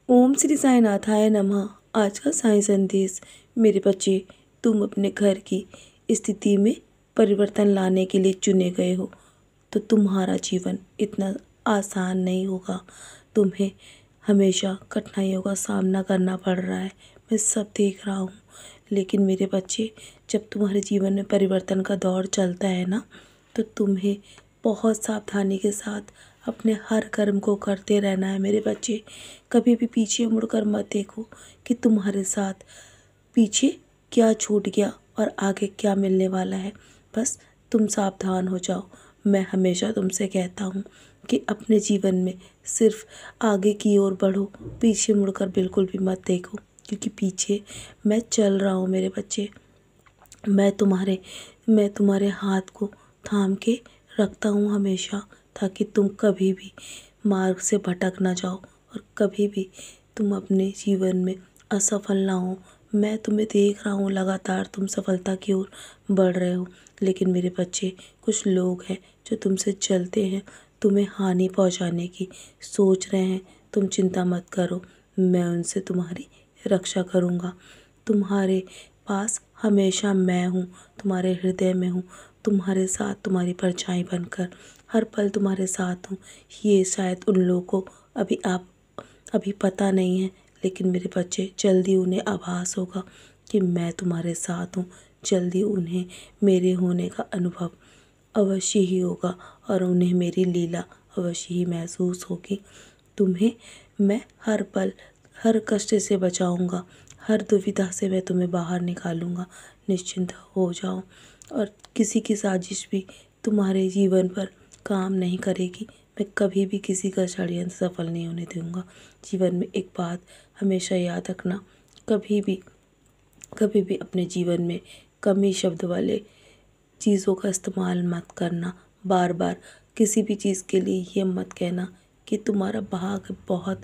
ओम श्री साईनाथाय नमः। आज का साई संदेश। मेरे बच्चे, तुम अपने घर की स्थिति में परिवर्तन लाने के लिए चुने गए हो, तो तुम्हारा जीवन इतना आसान नहीं होगा। तुम्हें हमेशा कठिनाइयों का सामना करना पड़ रहा है, मैं सब देख रहा हूँ। लेकिन मेरे बच्चे, जब तुम्हारे जीवन में परिवर्तन का दौर चलता है ना, तो तुम्हें बहुत सावधानी के साथ अपने हर कर्म को करते रहना है। मेरे बच्चे, कभी भी पीछे मुड़कर मत देखो कि तुम्हारे साथ पीछे क्या छूट गया और आगे क्या मिलने वाला है। बस तुम सावधान हो जाओ। मैं हमेशा तुमसे कहता हूँ कि अपने जीवन में सिर्फ आगे की ओर बढ़ो, पीछे मुड़कर बिल्कुल भी मत देखो, क्योंकि पीछे मैं चल रहा हूँ। मेरे बच्चे, मैं तुम्हारे हाथ को थाम के रखता हूँ हमेशा, ताकि तुम कभी भी मार्ग से भटक ना जाओ और कभी भी तुम अपने जीवन में असफल ना हो। मैं तुम्हें देख रहा हूँ, लगातार तुम सफलता की ओर बढ़ रहे हो। लेकिन मेरे बच्चे, कुछ लोग हैं जो तुमसे चलते हैं, तुम्हें हानि पहुँचाने की सोच रहे हैं। तुम चिंता मत करो, मैं उनसे तुम्हारी रक्षा करूँगा। तुम्हारे पास हमेशा मैं हूँ, तुम्हारे हृदय में हूँ, तुम्हारे साथ, तुम्हारी परछाई बनकर हर पल तुम्हारे साथ हूँ। ये शायद उन लोगों को अभी पता नहीं है, लेकिन मेरे बच्चे, जल्दी उन्हें आभास होगा कि मैं तुम्हारे साथ हूँ। जल्दी उन्हें मेरे होने का अनुभव अवश्य ही होगा और उन्हें मेरी लीला अवश्य ही महसूस होगी। तुम्हें मैं हर पल, हर कष्ट से बचाऊंगा, हर दुविधा से मैं तुम्हें बाहर निकालूंगा। निश्चिंत हो जाओ, और किसी की साजिश भी तुम्हारे जीवन पर काम नहीं करेगी। मैं कभी भी किसी का षड्यंत्र सफल नहीं होने दूंगा। जीवन में एक बात हमेशा याद रखना, कभी भी अपने जीवन में कमी शब्द वाले चीज़ों का इस्तेमाल मत करना। बार बार किसी भी चीज़ के लिए ये मत कहना कि तुम्हारा भाग्य बहुत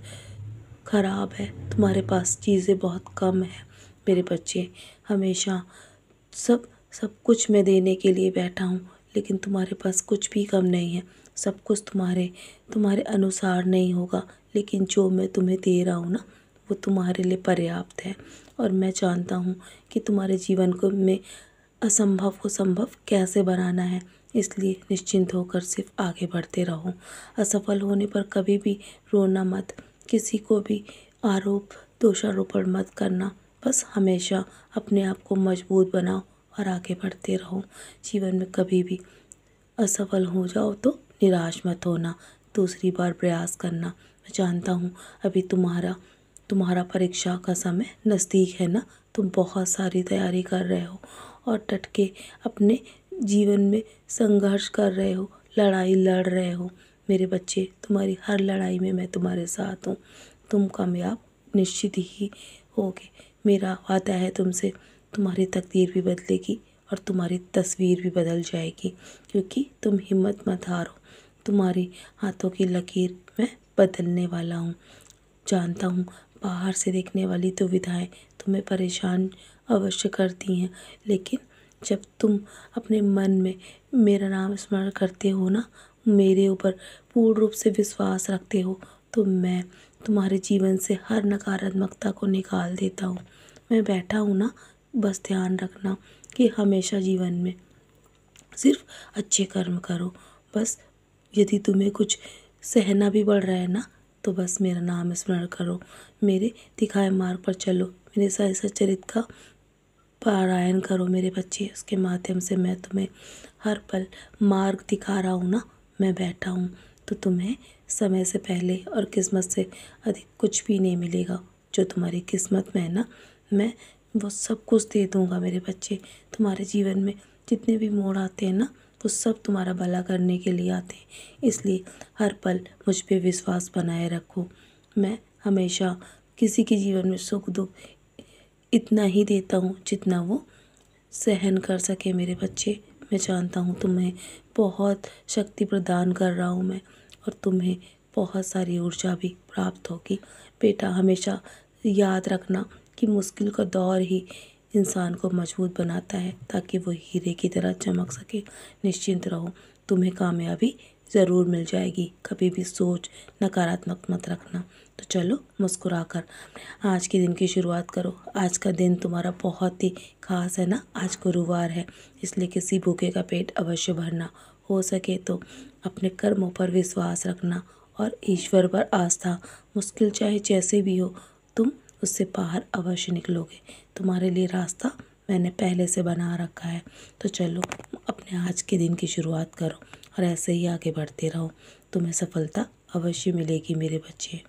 ख़राब है, तुम्हारे पास चीज़ें बहुत कम है। मेरे बच्चे, हमेशा सब कुछ मैं देने के लिए बैठा हूँ, लेकिन तुम्हारे पास कुछ भी कम नहीं है। सब कुछ तुम्हारे अनुसार नहीं होगा, लेकिन जो मैं तुम्हें दे रहा हूँ ना, वो तुम्हारे लिए पर्याप्त है। और मैं जानता हूँ कि तुम्हारे जीवन में असंभव को संभव कैसे बनाना है। इसलिए निश्चिंत होकर सिर्फ आगे बढ़ते रहो। असफल होने पर कभी भी रोना मत, किसी को भी दोषारोपण मत करना। बस हमेशा अपने आप को मजबूत बनाओ और आगे बढ़ते रहो। जीवन में कभी भी असफल हो जाओ तो निराश मत होना, दूसरी बार प्रयास करना। मैं जानता हूँ अभी तुम्हारा परीक्षा का समय नज़दीक है ना, तुम बहुत सारी तैयारी कर रहे हो और डट के अपने जीवन में संघर्ष कर रहे हो, लड़ाई लड़ रहे हो। मेरे बच्चे, तुम्हारी हर लड़ाई में मैं तुम्हारे साथ हूँ। तुम कामयाब निश्चित ही होगे। मेरा वादा है तुमसे, तुम्हारी तकदीर भी बदलेगी और तुम्हारी तस्वीर भी बदल जाएगी, क्योंकि तुम हिम्मत मत हारो। तुम्हारी हाथों की लकीर मैं बदलने वाला हूँ। जानता हूँ बाहर से देखने वाली दुविधाएं तुम्हें परेशान अवश्य करती हैं, लेकिन जब तुम अपने मन में मेरा नाम स्मरण करते हो ना, मेरे ऊपर पूर्ण रूप से विश्वास रखते हो, तो मैं तुम्हारे जीवन से हर नकारात्मकता को निकाल देता हूँ। मैं बैठा हूँ ना, बस ध्यान रखना कि हमेशा जीवन में सिर्फ अच्छे कर्म करो। बस यदि तुम्हें कुछ सहना भी पड़ रहा है ना, तो बस मेरा नाम स्मरण करो, मेरे दिखाए मार्ग पर चलो, मेरे साई सच्चरित्र का पारायण करो। मेरे बच्चे, उसके माध्यम से मैं तुम्हें हर पल मार्ग दिखा रहा हूँ ना। मैं बैठा हूँ तो तुम्हें समय से पहले और किस्मत से अधिक कुछ भी नहीं मिलेगा। जो तुम्हारी किस्मत में है ना, मैं वो सब कुछ दे दूँगा। मेरे बच्चे, तुम्हारे जीवन में जितने भी मोड़ आते हैं ना, वो सब तुम्हारा भला करने के लिए आते हैं। इसलिए हर पल मुझ पे विश्वास बनाए रखो। मैं हमेशा किसी के जीवन में सुख दुख इतना ही देता हूँ जितना वो सहन कर सके। मेरे बच्चे, मैं जानता हूँ तुम्हें बहुत शक्ति प्रदान कर रहा हूँ मैं, और तुम्हें बहुत सारी ऊर्जा भी प्राप्त होगी। बेटा, हमेशा याद रखना कि मुश्किल का दौर ही इंसान को मजबूत बनाता है, ताकि वो हीरे की तरह चमक सके। निश्चिंत रहो, तुम्हें कामयाबी ज़रूर मिल जाएगी। कभी भी सोच नकारात्मक मत रखना। तो चलो मुस्कुराकर आज के दिन की शुरुआत करो। आज का दिन तुम्हारा बहुत ही खास है ना। आज गुरुवार है, इसलिए किसी भूखे का पेट अवश्य भरना। हो सके तो अपने कर्मों पर विश्वास रखना और ईश्वर पर आस्था। मुश्किल चाहे जैसे भी हो, तुम उससे बाहर अवश्य निकलोगे। तुम्हारे लिए रास्ता मैंने पहले से बना रखा है। तो चलो अपने आज के दिन की शुरुआत करो और ऐसे ही आगे बढ़ते रहो। तुम्हें सफलता अवश्य मिलेगी मेरे बच्चे।